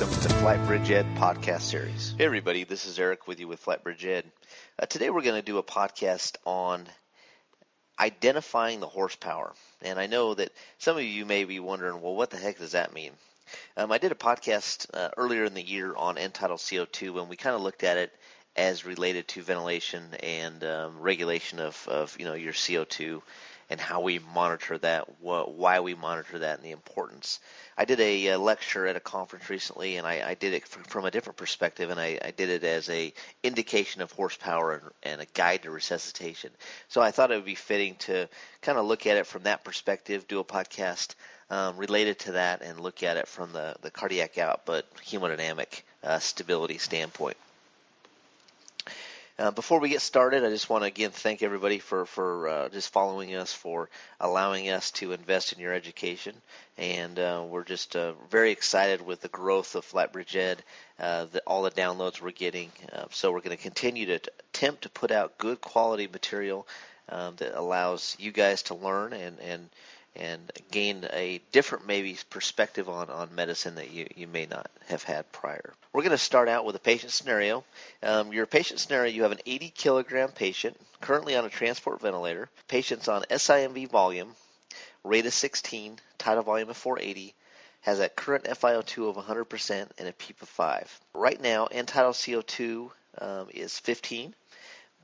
welcome to the FlightBridgeED Podcast series. Hey everybody, this is Eric with you with FlightBridgeED. Today we're going to do a podcast on identifying the horsepower. And I know that some of you may be wondering, well, what the heck does that mean? I did a podcast earlier in the year on end-tidal CO2, and we kind of looked at it as related to ventilation and regulation of your CO2 and how we monitor that, why we monitor that, and the importance. I did a lecture at a conference recently, and I did it from a different perspective, and I did it as a indication of horsepower and a guide to resuscitation. So I thought it would be fitting to kind of look at it from that perspective, do a podcast related to that, and look at it from the cardiac output, hemodynamic stability standpoint. Before we get started, I just want to again thank everybody for just following us, for allowing us to invest in your education, and we're just very excited with the growth of FlightBridgeED, all the downloads we're getting. So we're going to continue to attempt to put out good quality material that allows you guys to learn and gain a different maybe perspective on medicine that you may not have had prior. We're going to start out with a patient scenario. Your patient scenario, you have an 80 kilogram patient currently on a transport ventilator. Patient's on SIMV volume, rate of 16, tidal volume of 480, has a current FiO2 of 100% and a PEEP of 5. Right now, end-tidal CO2 is 15.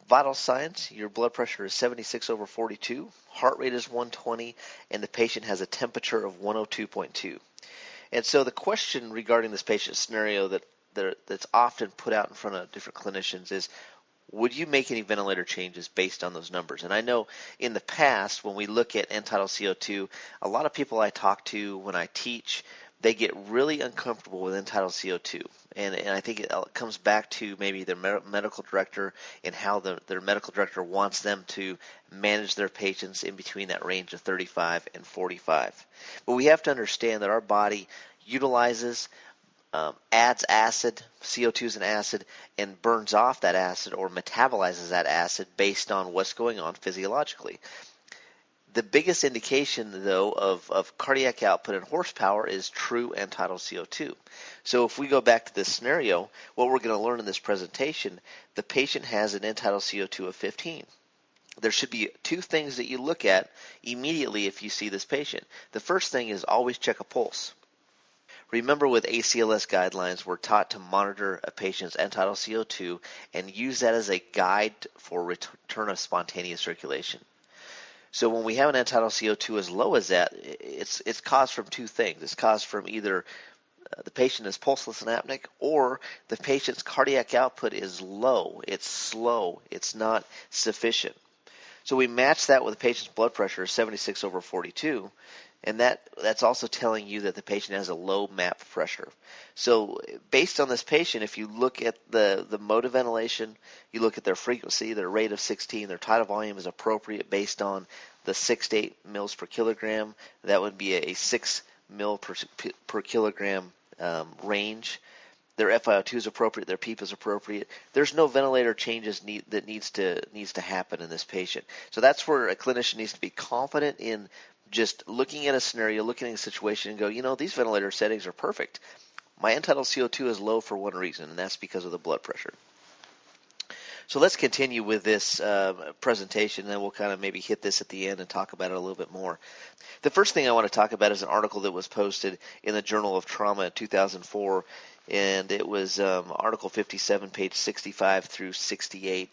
Vital signs, your blood pressure is 76/42, heart rate is 120, and the patient has a temperature of 102.2. And so the question regarding this patient scenario that's often put out in front of different clinicians is, would you make any ventilator changes based on those numbers? And I know in the past when we look at end-tidal CO2, a lot of people I talk to when I teach, they get really uncomfortable with end-tidal CO2. And I think it comes back to maybe their medical director and how their medical director wants them to manage their patients in between that range of 35 and 45. But we have to understand that our body utilizes, adds acid, CO2 is an acid, and burns off that acid or metabolizes that acid based on what's going on physiologically. The biggest indication, though, of cardiac output and horsepower is true end-tidal CO2. So if we go back to this scenario, what we're going to learn in this presentation, the patient has an end-tidal CO2 of 15. There should be two things that you look at immediately if you see this patient. The first thing is always check a pulse. Remember, with ACLS guidelines, we're taught to monitor a patient's end-tidal CO2 and use that as a guide for return of spontaneous circulation. So when we have an end-tidal CO2 as low as that, it's caused from two things. It's caused from either the patient is pulseless and apneic, or the patient's cardiac output is low, it's slow, it's not sufficient. So we match that with the patient's blood pressure, 76/42, and that's also telling you that the patient has a low MAP pressure. So based on this patient, if you look at the mode of ventilation, you look at their frequency, their rate of 16, their tidal volume is appropriate based on the 6 to 8 mils per kilogram. That would be a 6 mil per kilogram range. Their FiO2 is appropriate, their PEEP is appropriate. There's no ventilator changes that needs to happen in this patient. So that's where a clinician needs to be confident in just looking at a scenario, looking at a situation and go, these ventilator settings are perfect. My end-tidal CO2 is low for one reason, and that's because of the blood pressure. So let's continue with this presentation, and then we'll kind of maybe hit this at the end and talk about it a little bit more. The first thing I want to talk about is an article that was posted in the Journal of Trauma in 2004, and it was Article 57, page 65 through 68.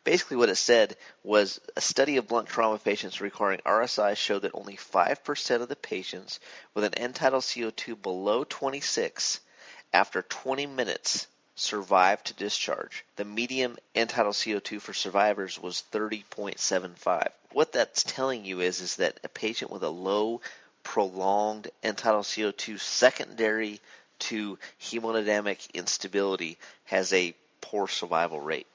Basically what it said was a study of blunt trauma patients requiring RSI showed that only 5% of the patients with an end-tidal CO2 below 26 after 20 minutes survived to discharge. The median end-tidal CO2 for survivors was 30.75. What that's telling you is that a patient with a low, prolonged end-tidal CO2 secondary to hemodynamic instability has a poor survival rate.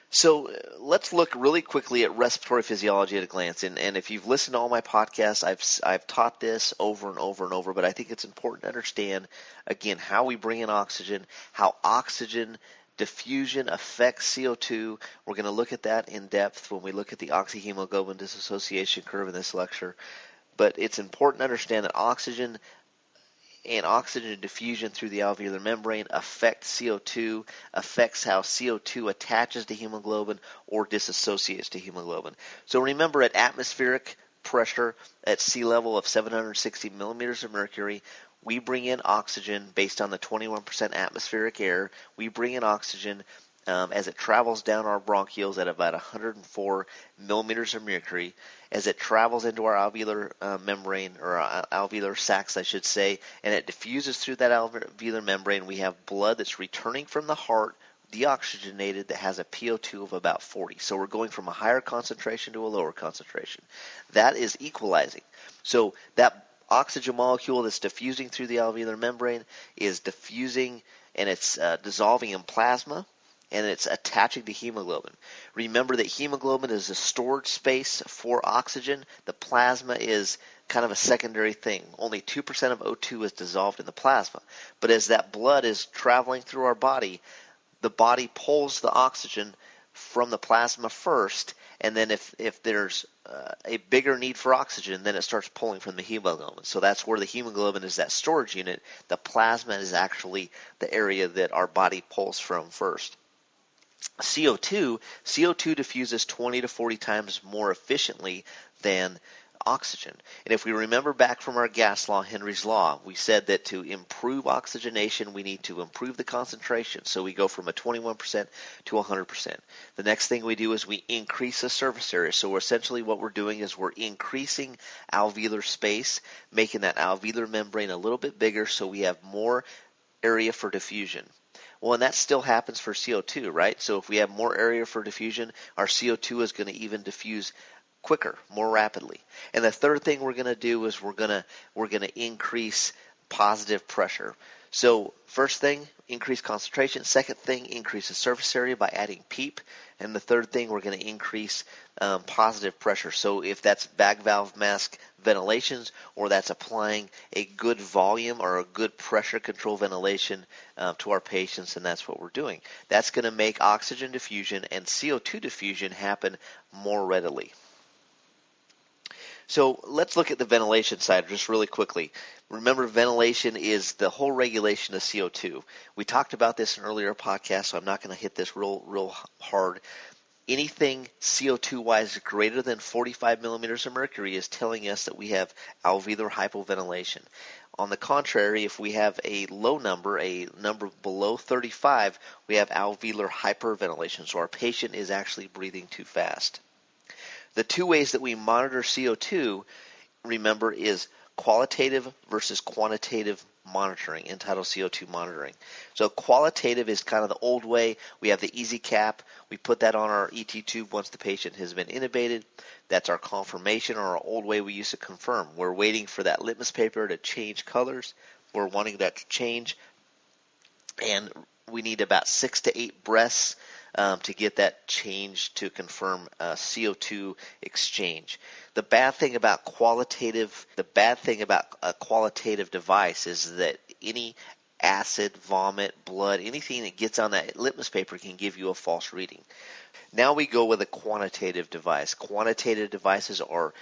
So let's look really quickly at respiratory physiology at a glance. And if you've listened to all my podcasts, I've taught this over and over and over, but I think it's important to understand, again, how we bring in oxygen, how oxygen diffusion affects CO2. We're going to look at that in depth when we look at the oxyhemoglobin dissociation curve in this lecture. But it's important to understand that oxygen and oxygen diffusion through the alveolar membrane affect CO2, affects how CO2 attaches to hemoglobin or disassociates to hemoglobin. So remember, at atmospheric pressure at sea level of 760 millimeters of mercury, we bring in oxygen based on the 21% atmospheric air. We bring in oxygen as it travels down our bronchioles at about 104 millimeters of mercury. As it travels into our alveolar membrane, or alveolar sacs, I should say, and it diffuses through that alveolar membrane, we have blood that's returning from the heart, deoxygenated, that has a PO2 of about 40. So we're going from a higher concentration to a lower concentration. That is equalizing. So that oxygen molecule that's diffusing through the alveolar membrane is diffusing, and it's dissolving in plasma, and it's attaching to hemoglobin. Remember that hemoglobin is a storage space for oxygen. The plasma is kind of a secondary thing. Only 2% of O2 is dissolved in the plasma. But as that blood is traveling through our body, the body pulls the oxygen from the plasma first, and then if there's a bigger need for oxygen, then it starts pulling from the hemoglobin. So that's where the hemoglobin is, that storage unit. The plasma is actually the area that our body pulls from first. CO2 diffuses 20 to 40 times more efficiently than oxygen. And if we remember back from our gas law, Henry's law, we said that to improve oxygenation, we need to improve the concentration. So we go from a 21% to 100%. The next thing we do is we increase the surface area. So essentially what we're doing is we're increasing alveolar space, making that alveolar membrane a little bit bigger so we have more area for diffusion. Well, and that still happens for CO2, right? So if we have more area for diffusion, our CO2 is going to even diffuse quicker, more rapidly. And the third thing we're going to do is we're going to increase positive pressure. So first thing, increase concentration. Second thing, increase the surface area by adding PEEP. And the third thing, we're going to increase positive pressure. So if that's bag valve mask ventilations, or that's applying a good volume or a good pressure control ventilation to our patients, and that's what we're doing. That's going to make oxygen diffusion and CO2 diffusion happen more readily. So let's look at the ventilation side just really quickly. Remember, ventilation is the whole regulation of CO2. We talked about this in earlier podcasts, so I'm not going to hit this real hard. Anything CO2-wise greater than 45 millimeters of mercury is telling us that we have alveolar hypoventilation. On the contrary, if we have a low number, a number below 35, we have alveolar hyperventilation. So our patient is actually breathing too fast. The two ways that we monitor CO2, remember, is qualitative versus quantitative monitoring, entitled CO2 monitoring. So qualitative is kind of the old way. We have the easy cap. We put that on our ET tube once the patient has been intubated. That's our confirmation, or our old way we used to confirm. We're waiting for that litmus paper to change colors. We're wanting that to change. And we need about 6 to 8 breaths to get that change to confirm CO2 exchange. The bad thing about a qualitative device is that any acid, vomit, blood, anything that gets on that litmus paper can give you a false reading. Now we go with a quantitative device. Quantitative devices are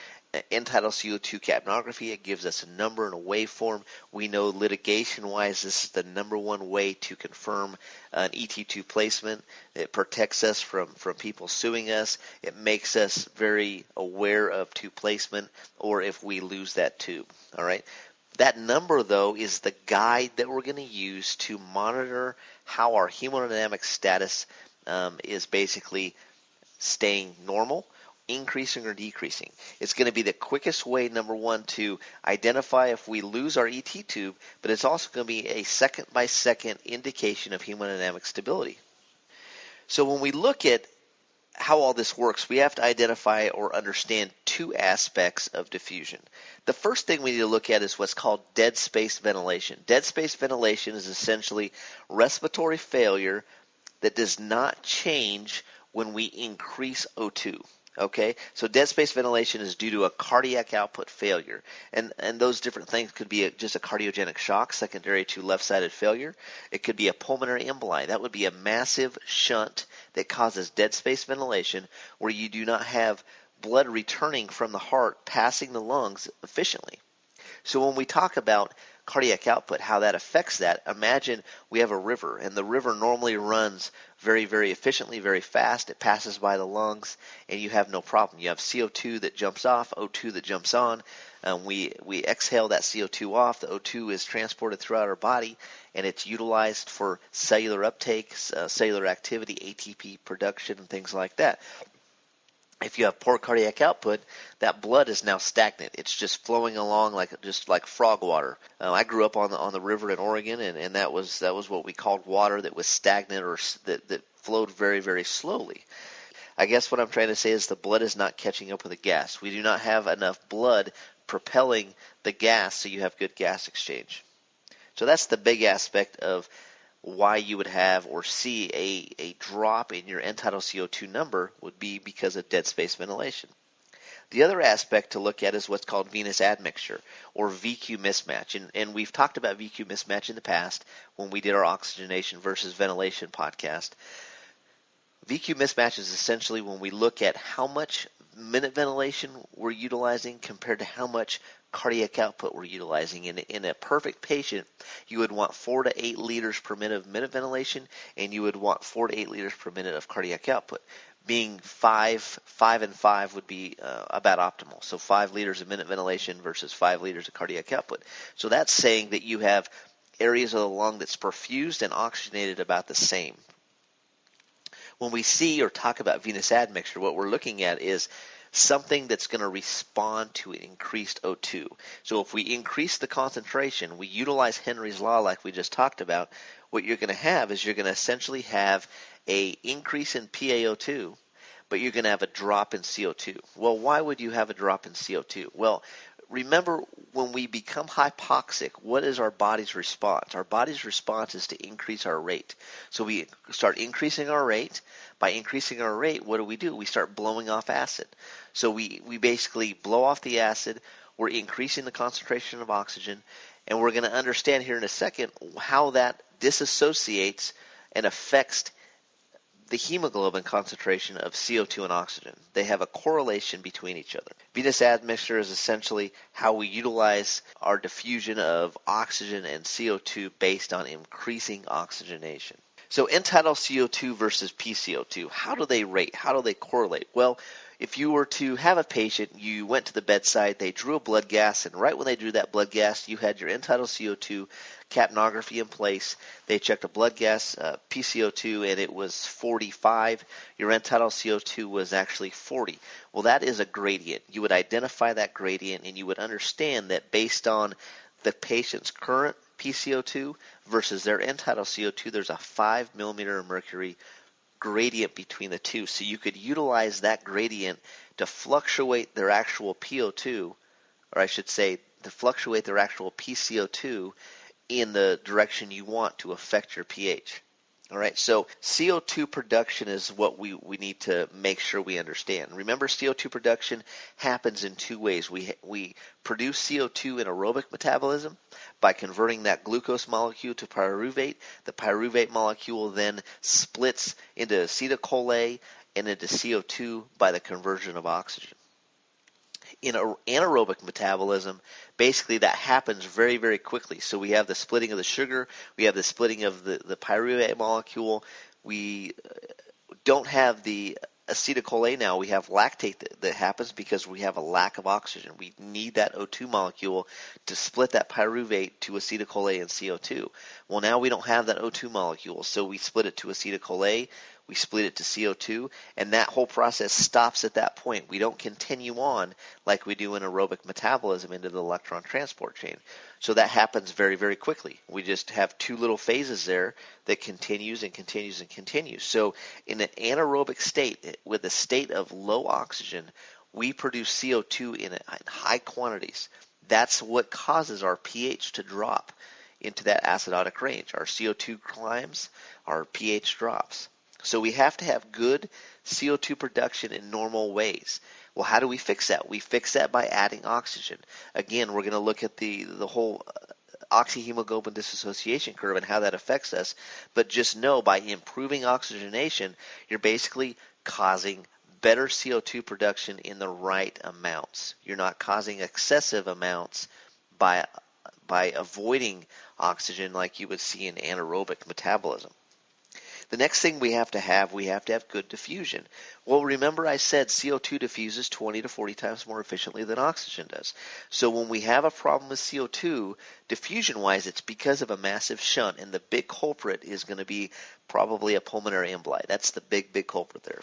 entitled CO2 capnography. It gives us a number and a waveform. We know litigation-wise this is the number one way to confirm an ET2 placement. It protects us from people suing us. It makes us very aware of tube placement, or if we lose that tube. All right. That number, though, is the guide that we're going to use to monitor how our hemodynamic status is basically staying normal, increasing or decreasing. It's going to be the quickest way, number one, to identify if we lose our ET tube, but it's also going to be a second-by-second indication of hemodynamic stability. So when we look at how all this works, we have to identify or understand two aspects of diffusion. The first thing we need to look at is what's called dead space ventilation. Dead space ventilation is essentially respiratory failure that does not change when we increase O2. Okay, so dead space ventilation is due to a cardiac output failure, and those different things could be just a cardiogenic shock secondary to left-sided failure. It could be a pulmonary emboli. That would be a massive shunt that causes dead space ventilation, where you do not have blood returning from the heart passing the lungs efficiently. So when we talk about cardiac output, how that affects that. Imagine we have a river, and the river normally runs very, very efficiently, very fast. It passes by the lungs, and you have no problem. You have CO2 that jumps off, O2 that jumps on. We exhale that CO2 off. The O2 is transported throughout our body, and it's utilized for cellular uptake, cellular activity, ATP production, and things like that. If you have poor cardiac output, that blood is now stagnant. It's just flowing along like frog water. I grew up on the river in Oregon, and that was what we called water that was stagnant, or that flowed very, very slowly. I guess what I'm trying to say is the blood is not catching up with the gas. We do not have enough blood propelling the gas so you have good gas exchange. So that's the big aspect of why you would have or see a drop in your end-tidal CO2 number would be because of dead space ventilation. The other aspect to look at is what's called venous admixture, or VQ mismatch. And we've talked about VQ mismatch in the past when we did our oxygenation versus ventilation podcast. VQ mismatch is essentially when we look at how much minute ventilation we're utilizing compared to how much cardiac output we're utilizing. In a perfect patient, you would want 4 to 8 liters per minute of minute ventilation, and you would want 4 to 8 liters per minute of cardiac output. Being 5 and 5 would be about optimal. So 5 liters of minute ventilation versus 5 liters of cardiac output. So that's saying that you have areas of the lung that's perfused and oxygenated about the same. When we see or talk about venous admixture, what we're looking at is something that's going to respond to an increased O2. So if we increase the concentration, we utilize Henry's law like we just talked about, what you're going to have is you're going to essentially have an increase in PaO2, but you're going to have a drop in CO2. Well, why would you have a drop in CO2? Well, remember, when we become hypoxic, what is our body's response? Our body's response is to increase our rate. So we start increasing our rate. By increasing our rate, what do? We start blowing off acid. So we basically blow off the acid. We're increasing the concentration of oxygen. And we're going to understand here in a second how that disassociates and affects the hemoglobin concentration of CO2 and oxygen. They have a correlation between each other. Venous admixture is essentially how we utilize our diffusion of oxygen and CO2 based on increasing oxygenation. So end-tidal CO2 versus PCO2, how do they rate? How do they correlate? Well, if you were to have a patient, you went to the bedside, they drew a blood gas, and right when they drew that blood gas, you had your end-tidal CO2 capnography in place. They checked a blood gas, PCO2, and it was 45. Your end-tidal CO2 was actually 40. Well, that is a gradient. You would identify that gradient, and you would understand that based on the patient's current PCO2 versus their end-tidal CO2, there's a 5 millimeter of mercury gradient between the two. So you could utilize that gradient to fluctuate their actual PO2, or I should say, to fluctuate their actual PCO2 in the direction you want to affect your pH. All right, so CO2 production is what we need to make sure we understand. Remember, CO2 production happens in two ways. We produce CO2 in aerobic metabolism by converting that glucose molecule to pyruvate. The pyruvate molecule then splits into acetyl-CoA and into CO2 by the conversion of oxygen. In anaerobic metabolism, basically that happens very, very quickly. So we have the splitting of the sugar, we have the splitting of the pyruvate molecule. We don't have the acetyl-CoA now. We have lactate that happens because we have a lack of oxygen. We need that O2 molecule to split that pyruvate to acetyl-CoA and CO2. Well, now we don't have that O2 molecule, so we split it to acetyl-CoA. We split it to CO2, and that whole process stops at that point. We don't continue on like we do in aerobic metabolism into the electron transport chain. So that happens very, very quickly. We just have two little phases there that continues and continues and continues. So in an anaerobic state, with a state of low oxygen, we produce CO2 in high quantities. That's what causes our pH to drop into that acidotic range. Our CO2 climbs, our pH drops. So we have to have good CO2 production in normal ways. Well, how do we fix that? We fix that by adding oxygen. Again, we're going to look at the whole oxyhemoglobin dissociation curve and how that affects us. But just know, by improving oxygenation, you're basically causing better CO2 production in the right amounts. You're not causing excessive amounts by by avoiding oxygen like you would see in anaerobic metabolism. The next thing we have to have good diffusion. Well, remember I said CO2 diffuses 20 to 40 times more efficiently than oxygen does. So when we have a problem with CO2, diffusion-wise, it's because of a massive shunt, and the big culprit is going to be probably a pulmonary emboli. That's the big culprit there.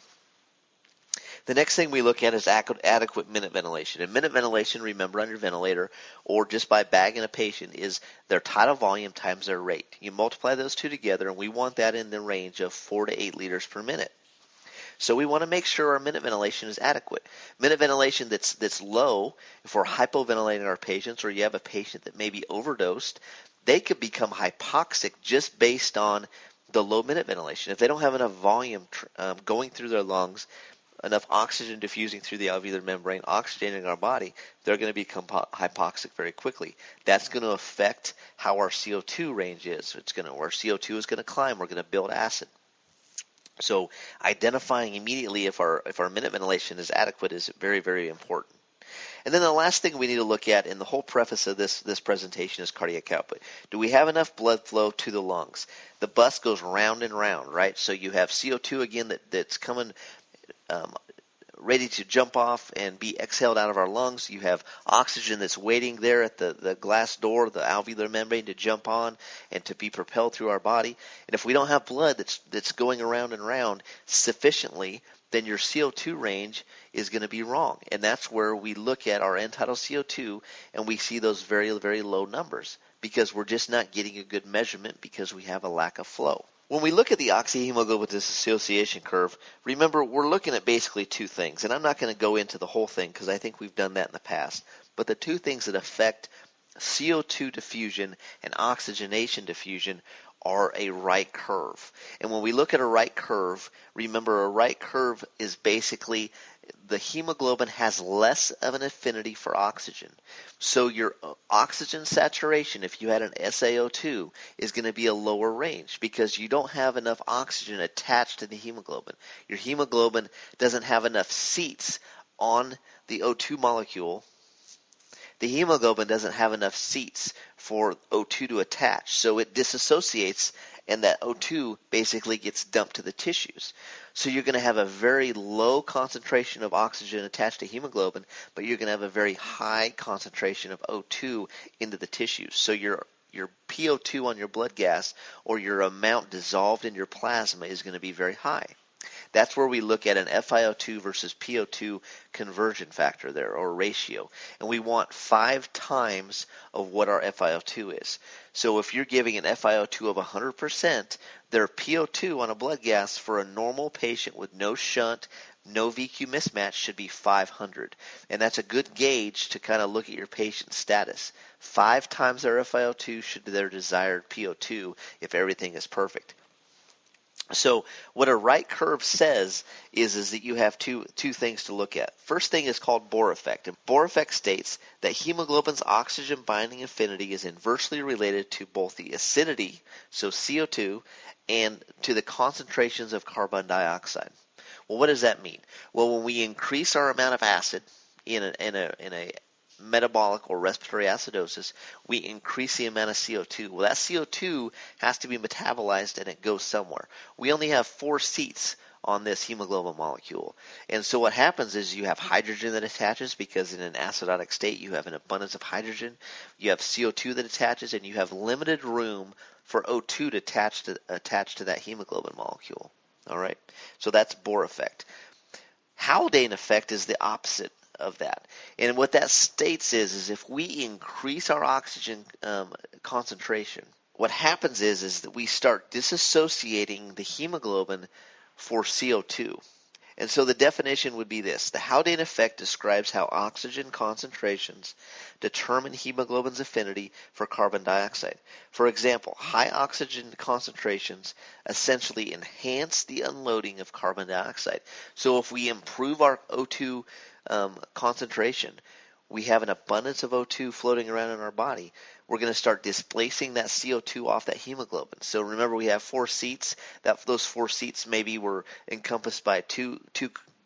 The next thing we look at is adequate minute ventilation. And minute ventilation, remember, on your ventilator or just by bagging a patient, is their tidal volume times their rate. You multiply those two together, and we want that in the range of 4 to 8 liters per minute. So we want to make sure our minute ventilation is adequate. Minute ventilation that's low, if we're hypoventilating our patients or you have a patient that may be overdosed, they could become hypoxic just based on the low minute ventilation. If they don't have enough volume going through their lungs, enough oxygen diffusing through the alveolar membrane, oxygenating our body, they're going to become hypoxic very quickly. That's going to affect how our CO2 range is. Our CO2 is going to climb. We're going to build acid. So identifying immediately if our minute ventilation is adequate is very, very important. And then the last thing we need to look at in the whole preface of this presentation is cardiac output. Do we have enough blood flow to the lungs? The bus goes round and round, right? So you have CO2 again that's coming ready to jump off and be exhaled out of our lungs. You have oxygen that's waiting there at the glass door, the alveolar membrane, to jump on and to be propelled through our body. And if we don't have blood that's going around and around sufficiently, then your CO2 range is going to be wrong. And that's where we look at our end-tidal CO2 and we see those very, very low numbers because we're just not getting a good measurement because we have a lack of flow. When we look at the oxyhemoglobin dissociation curve, remember we're looking at basically two things, and I'm not going to go into the whole thing because I think we've done that in the past, but the two things that affect CO2 diffusion and oxygenation diffusion are a right curve. And when we look at a right curve, remember a right curve is basically the hemoglobin has less of an affinity for oxygen. So your oxygen saturation, if you had an SaO2, is going to be a lower range because you don't have enough oxygen attached to the hemoglobin. Your hemoglobin doesn't have enough seats on the O2 molecule. The hemoglobin doesn't have enough seats for O2 to attach, so it disassociates and that O2 basically gets dumped to the tissues. So you're going to have a very low concentration of oxygen attached to hemoglobin, but you're going to have a very high concentration of O2 into the tissues. So your PO2 on your blood gas or your amount dissolved in your plasma is going to be very high. That's where we look at an FiO2 versus PO2 conversion factor there, or ratio. And we want 5 times of what our FiO2 is. So if you're giving an FiO2 of 100%, their PO2 on a blood gas for a normal patient with no shunt, no VQ mismatch should be 500. And that's a good gauge to kind of look at your patient's status. 5 times their FiO2 should be their desired PO2 if everything is perfect. So what a right curve says is that you have two things to look at. First thing is called Bohr effect. And Bohr effect states that hemoglobin's oxygen binding affinity is inversely related to both the acidity, so CO2, and to the concentrations of carbon dioxide. Well, what does that mean? Well, when we increase our amount of acid in a metabolic or respiratory acidosis, we increase the amount of CO2. Well, that CO2 has to be metabolized and it goes somewhere. We only have 4 seats on this hemoglobin molecule. And so what happens is you have hydrogen that attaches because in an acidotic state you have an abundance of hydrogen. You have CO2 that attaches and you have limited room for O2 to attach to that hemoglobin molecule. All right? So that's Bohr effect. Haldane effect is the opposite of that. And what that states is if we increase our oxygen concentration, what happens is that we start disassociating the hemoglobin for CO2. And so the definition would be this. The Haldane effect describes how oxygen concentrations determine hemoglobin's affinity for carbon dioxide. For example, high oxygen concentrations essentially enhance the unloading of carbon dioxide. So if we improve our O2 concentration, we have an abundance of O2 floating around in our body, we're going to start displacing that CO2 off that hemoglobin. So remember we have 4 seats. Those 4 seats maybe were encompassed by two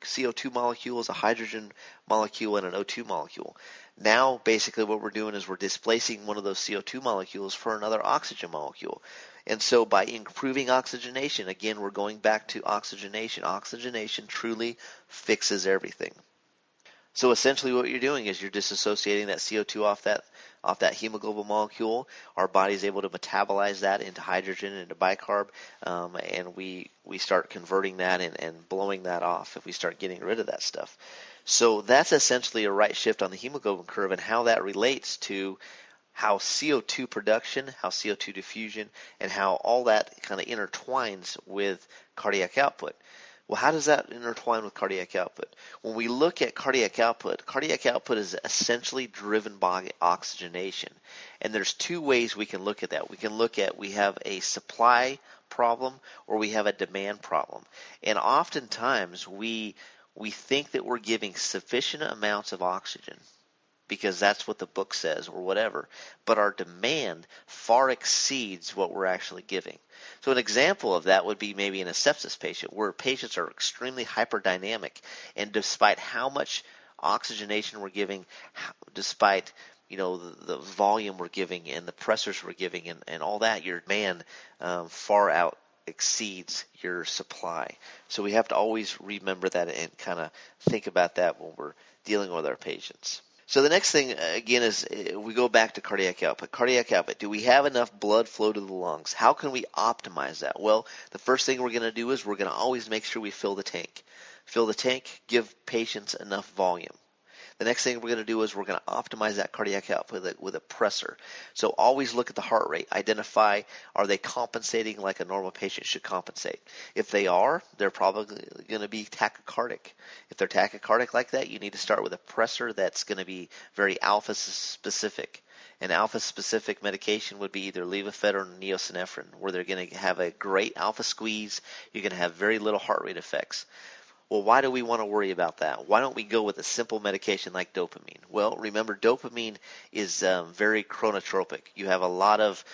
CO2 molecule is a hydrogen molecule and an O2 molecule. Now, basically what we're doing is we're displacing one of those CO2 molecules for another oxygen molecule. And so by improving oxygenation, again, we're going back to oxygenation. Oxygenation truly fixes everything. So essentially what you're doing is you're disassociating that CO2 off that hemoglobin molecule. Our body's able to metabolize that into hydrogen and into bicarb, and we start converting that and blowing that off if we start getting rid of that stuff. So that's essentially a right shift on the hemoglobin curve, and how that relates to how CO2 production, how CO2 diffusion, and how all that kind of intertwines with cardiac output. Well, how does that intertwine with cardiac output? When we look at cardiac output is essentially driven by oxygenation. And there's two ways we can look at that. We have a supply problem or we have a demand problem. And oftentimes we think that we're giving sufficient amounts of oxygen because that's what the book says or whatever, but our demand far exceeds what we're actually giving. So an example of that would be maybe in a sepsis patient where patients are extremely hyperdynamic, and despite how much oxygenation we're giving, despite the volume we're giving and the pressures we're giving and all that, your demand far out exceeds your supply. So we have to always remember that and kind of think about that when we're dealing with our patients. So the next thing, again, is we go back to cardiac output. Cardiac output, do we have enough blood flow to the lungs? How can we optimize that? Well, the first thing we're going to do is we're going to always make sure we fill the tank. Fill the tank, give patients enough volume. The next thing we're going to do is we're going to optimize that cardiac output with a pressor. So always look at the heart rate. Identify, are they compensating like a normal patient should compensate? If they are, they're probably going to be tachycardic. If they're tachycardic like that, you need to start with a pressor that's going to be very alpha specific. An alpha specific medication would be either Levophed or neosynephrine, where they're going to have a great alpha squeeze. You're going to have very little heart rate effects. Well, why do we want to worry about that? Why don't we go with a simple medication like dopamine? Well, remember, dopamine is very chronotropic. You have a lot of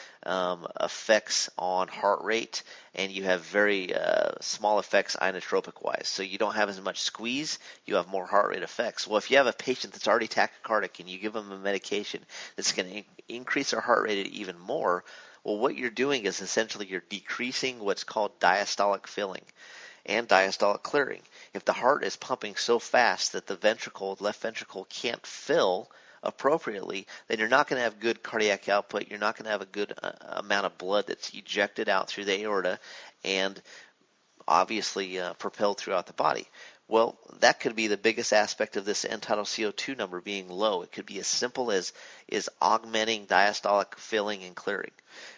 effects on heart rate, and you have very small effects inotropic-wise. So you don't have as much squeeze. You have more heart rate effects. Well, if you have a patient that's already tachycardic and you give them a medication that's going to increase their heart rate even more, well, what you're doing is essentially you're decreasing what's called diastolic filling and diastolic clearing. If the heart is pumping so fast that the left ventricle can't fill appropriately, then you're not going to have good cardiac output. You're not going to have a good amount of blood that's ejected out through the aorta and obviously propelled throughout the body. Well, that could be the biggest aspect of this end-tidal CO2 number being low. It could be as simple as augmenting diastolic filling and clearing.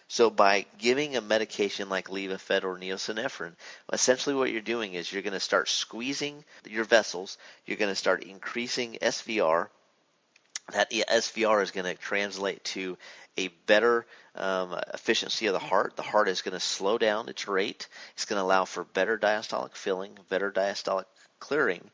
So by giving a medication like Levophed or neosynephrine, essentially what you're doing is you're going to start squeezing your vessels. You're going to start increasing SVR. That SVR is going to translate to a better efficiency of the heart. The heart is going to slow down its rate. It's going to allow for better diastolic filling, better diastolic clearing.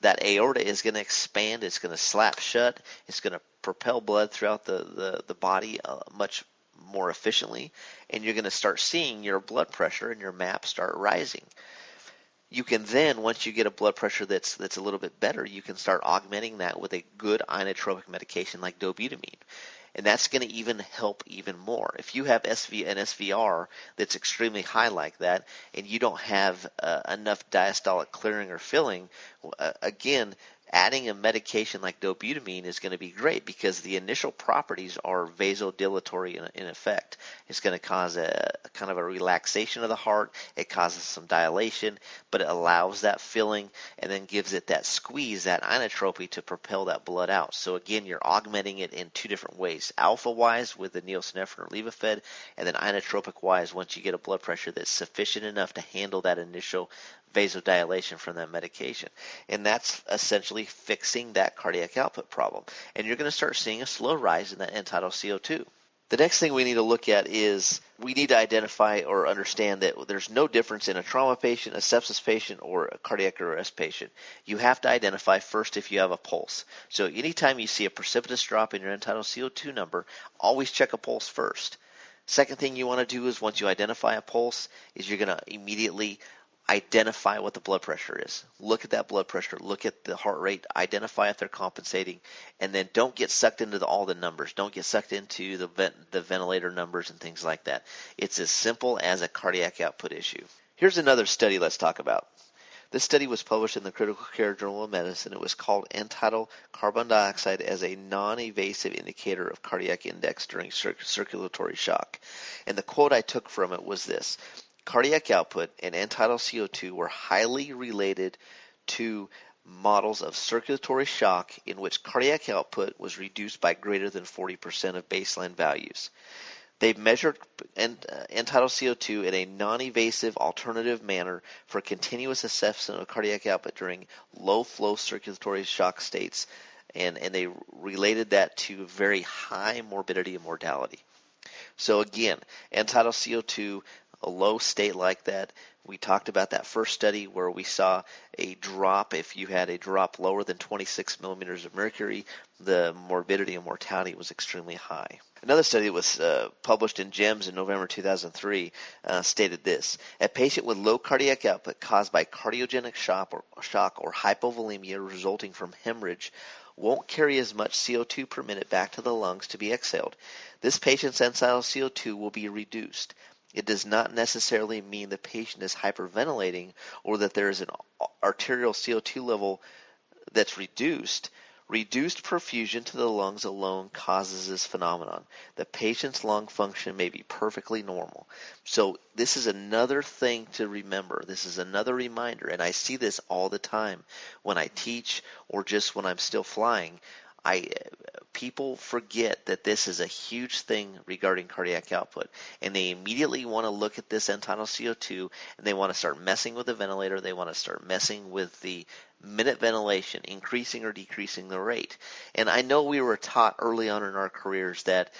That aorta is going to expand. It's going to slap shut. It's going to propel blood throughout the body much more efficiently, and you're going to start seeing your blood pressure and your MAP start rising. You can then, once you get a blood pressure that's a little bit better, you can start augmenting that with a good inotropic medication like dobutamine. And that's going to even help even more. If you have an SVR that's extremely high like that, and you don't have enough diastolic clearing or filling, again, adding a medication like dobutamine is going to be great because the initial properties are vasodilatory in effect. It's going to cause a kind of a relaxation of the heart. It causes some dilation, but it allows that filling and then gives it that squeeze, that inotropy to propel that blood out. So again, you're augmenting it in two different ways. Alpha-wise with the neosynephrine or Levophed, and then inotropic-wise once you get a blood pressure that's sufficient enough to handle that initial vasodilation from that medication. And that's essentially fixing that cardiac output problem. And you're going to start seeing a slow rise in that end-tidal CO2. The next thing we need to look at is we need to identify or understand that there's no difference in a trauma patient, a sepsis patient, or a cardiac arrest patient. You have to identify first if you have a pulse. So anytime you see a precipitous drop in your end-tidal CO2 number, always check a pulse first. Second thing you want to do is once you identify a pulse is you're going to immediately identify what the blood pressure is. Look at that blood pressure. Look at the heart rate. Identify if they're compensating. And then don't get sucked into all the numbers. Don't get sucked into the ventilator numbers and things like that. It's as simple as a cardiac output issue. Here's another study let's talk about. This study was published in the Critical Care Journal of Medicine. It was entitled Carbon Dioxide as a Non-Invasive Indicator of Cardiac Index During Circulatory Shock. And the quote I took from it was this: cardiac output and end-tidal CO2 were highly related to models of circulatory shock in which cardiac output was reduced by greater than 40% of baseline values. They've measured end-tidal CO2 in a non-invasive alternative manner for continuous assessment of cardiac output during low-flow circulatory shock states, and they related that to very high morbidity and mortality. So again, end-tidal CO2, a low state like that, we talked about that first study where we saw a drop. If you had a drop lower than 26 millimeters of mercury, the morbidity and mortality was extremely high. Another study that was published in JEMS in November 2003 stated this: a patient with low cardiac output caused by cardiogenic shock or hypovolemia resulting from hemorrhage won't carry as much CO2 per minute back to the lungs to be exhaled. This patient's end-tidal CO2 will be reduced. It does not necessarily mean the patient is hyperventilating or that there is an arterial CO2 level that's reduced. Reduced perfusion to the lungs alone causes this phenomenon. The patient's lung function may be perfectly normal. So this is another thing to remember. This is another reminder, and I see this all the time when I teach or just when I'm still flying. People forget that this is a huge thing regarding cardiac output, and they immediately want to look at this end-tidal CO2 and they want to start messing with the ventilator. They want to start messing with the minute ventilation, increasing or decreasing the rate. And I know we were taught early on in our careers that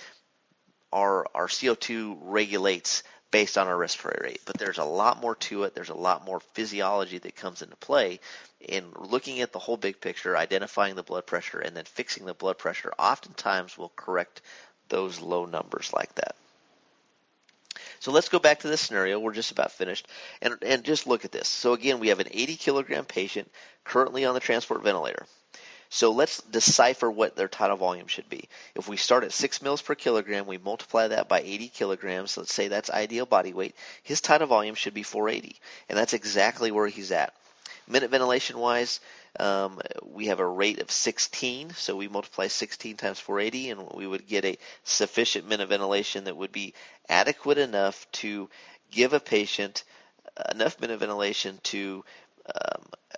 our CO2 regulates based on our respiratory rate, but there's a lot more to it. There's a lot more physiology that comes into play. In looking at the whole big picture, identifying the blood pressure, and then fixing the blood pressure oftentimes will correct those low numbers like that. So let's go back to this scenario. We're just about finished. And just look at this. So again, we have an 80 kilogram patient currently on the transport ventilator. So let's decipher what their tidal volume should be. If we start at 6 mils per kilogram, we multiply that by 80 kilograms. Let's say that's ideal body weight. His tidal volume should be 480, and that's exactly where he's at. Minute ventilation-wise, we have a rate of 16, so we multiply 16 times 480, and we would get a sufficient minute ventilation that would be adequate enough to give a patient enough minute ventilation to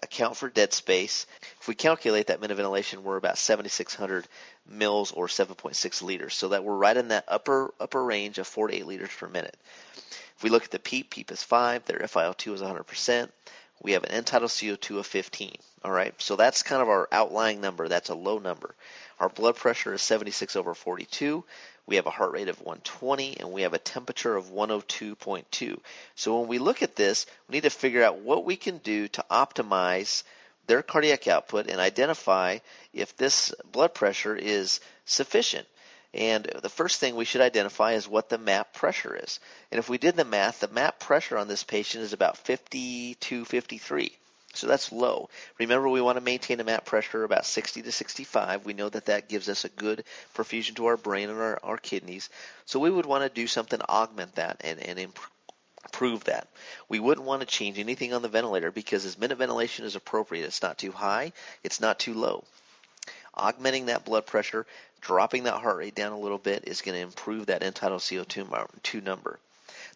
account for dead space. If we calculate that minute ventilation, we're about 7,600 mils or 7.6 liters, so that we're right in that upper range of 4 to 8 liters per minute. If we look at the PEEP is 5, their FiO2 is 100%. We have an end-tidal CO2 of 15. All right, so that's kind of our outlying number. That's a low number. Our blood pressure is 76 over 42. We have a heart rate of 120, and we have a temperature of 102.2. So when we look at this, we need to figure out what we can do to optimize their cardiac output and identify if this blood pressure is sufficient. And the first thing we should identify is what the MAP pressure is. And if we did the math, the MAP pressure on this patient is about 52, 53. So that's low. Remember, we want to maintain a MAP pressure about 60 to 65. We know that that gives us a good perfusion to our brain and our kidneys. So we would want to do something to augment that and improve that. We wouldn't want to change anything on the ventilator because his minute ventilation is appropriate. It's not too high. It's not too low. Augmenting that blood pressure, dropping that heart rate down a little bit is going to improve that end-tidal CO2 number.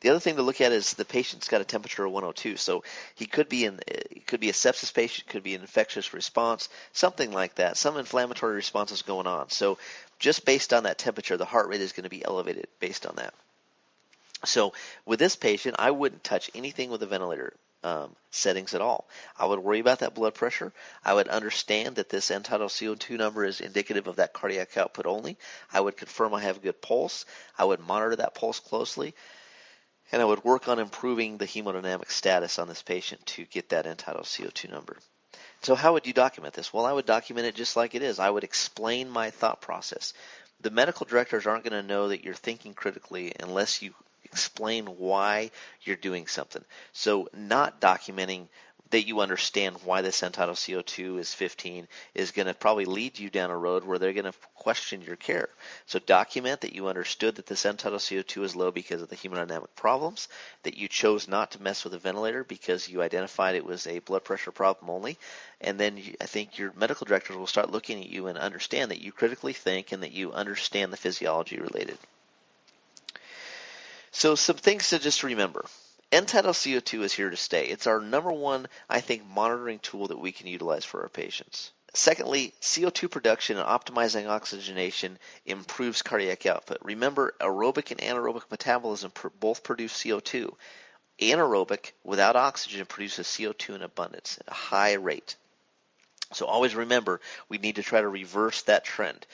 The other thing to look at is the patient's got a temperature of 102, so he could be a sepsis patient, could be an infectious response, something like that. Some inflammatory response is going on. So just based on that temperature, the heart rate is going to be elevated based on that. So with this patient, I wouldn't touch anything with the ventilator settings at all. I would worry about that blood pressure. I would understand that this end-tidal CO2 number is indicative of that cardiac output only. I would confirm I have a good pulse. I would monitor that pulse closely. And I would work on improving the hemodynamic status on this patient to get that end-tidal CO2 number. So how would you document this? Well, I would document it just like it is. I would explain my thought process. The medical directors aren't going to know that you're thinking critically unless you explain why you're doing something. So not documenting that you understand why this end tidal CO2 is 15 is going to probably lead you down a road where they're going to question your care. So document that you understood that this end tidal CO2 is low because of the hemodynamic problems, that you chose not to mess with a ventilator because you identified it was a blood pressure problem only, and then I think your medical directors will start looking at you and understand that you critically think and that you understand the physiology related. So some things to just remember. End tidal CO2 is here to stay. It's our number one, I think, monitoring tool that we can utilize for our patients. Secondly, CO2 production and optimizing oxygenation improves cardiac output. Remember, aerobic and anaerobic metabolism both produce CO2. Anaerobic, without oxygen, produces CO2 in abundance at a high rate. So always remember, we need to try to reverse that trend.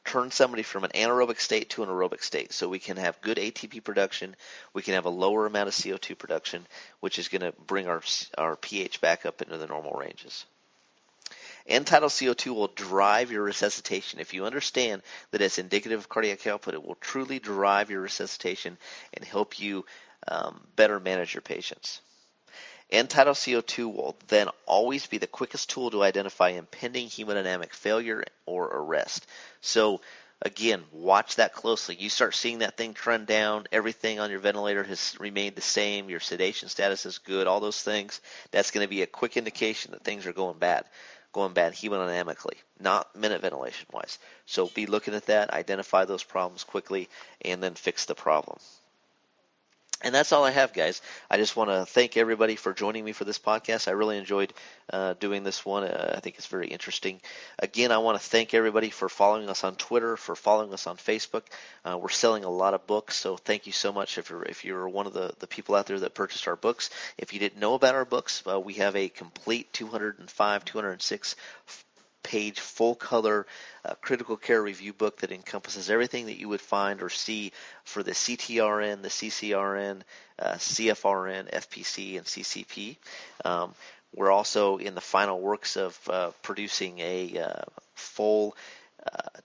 Turn somebody from an anaerobic state to an aerobic state so we can have good ATP production, we can have a lower amount of CO2 production, which is going to bring our pH back up into the normal ranges. End tidal CO2 will drive your resuscitation. If you understand that it's indicative of cardiac output, it will truly drive your resuscitation and help you better manage your patients. End tidal CO2 will then always be the quickest tool to identify impending hemodynamic failure or arrest. So again, watch that closely. You start seeing that thing trend down, everything on your ventilator has remained the same, your sedation status is good, all those things, that's going to be a quick indication that things are going bad hemodynamically, not minute ventilation wise. So be looking at that, identify those problems quickly, and then fix the problem. And that's all I have, guys. I just want to thank everybody for joining me for this podcast. I really enjoyed doing this one. I think it's very interesting. Again, I want to thank everybody for following us on Twitter, for following us on Facebook. We're selling a lot of books, so thank you so much if you're one of the people out there that purchased our books. If you didn't know about our books, we have a complete 206 page full color critical care review book that encompasses everything that you would find or see for the CTRN, the CCRN, CFRN, FPC, and CCP. We're also in the final works of producing a full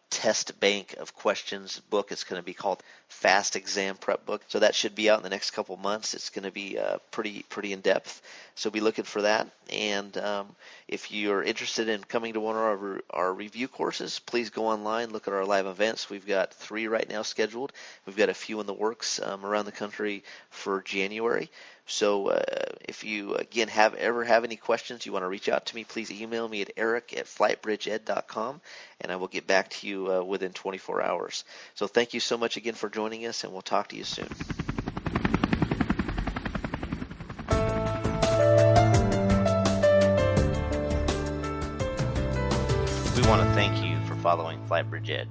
test bank of questions book. It's going to be called Fast Exam Prep Book. So that should be out in the next couple months. It's going to be pretty in depth. So be looking for that. And if you're interested in coming to one of our review courses, please go online, look at our live events. We've got 3 right now scheduled. We've got a few in the works around the country for January. So if you, again, have any questions, you want to reach out to me, please email me at eric@flightbridgeed.com, and I will get back to you within 24 hours. So thank you so much again for joining us, and we'll talk to you soon. We want to thank you for following FlightBridgeED.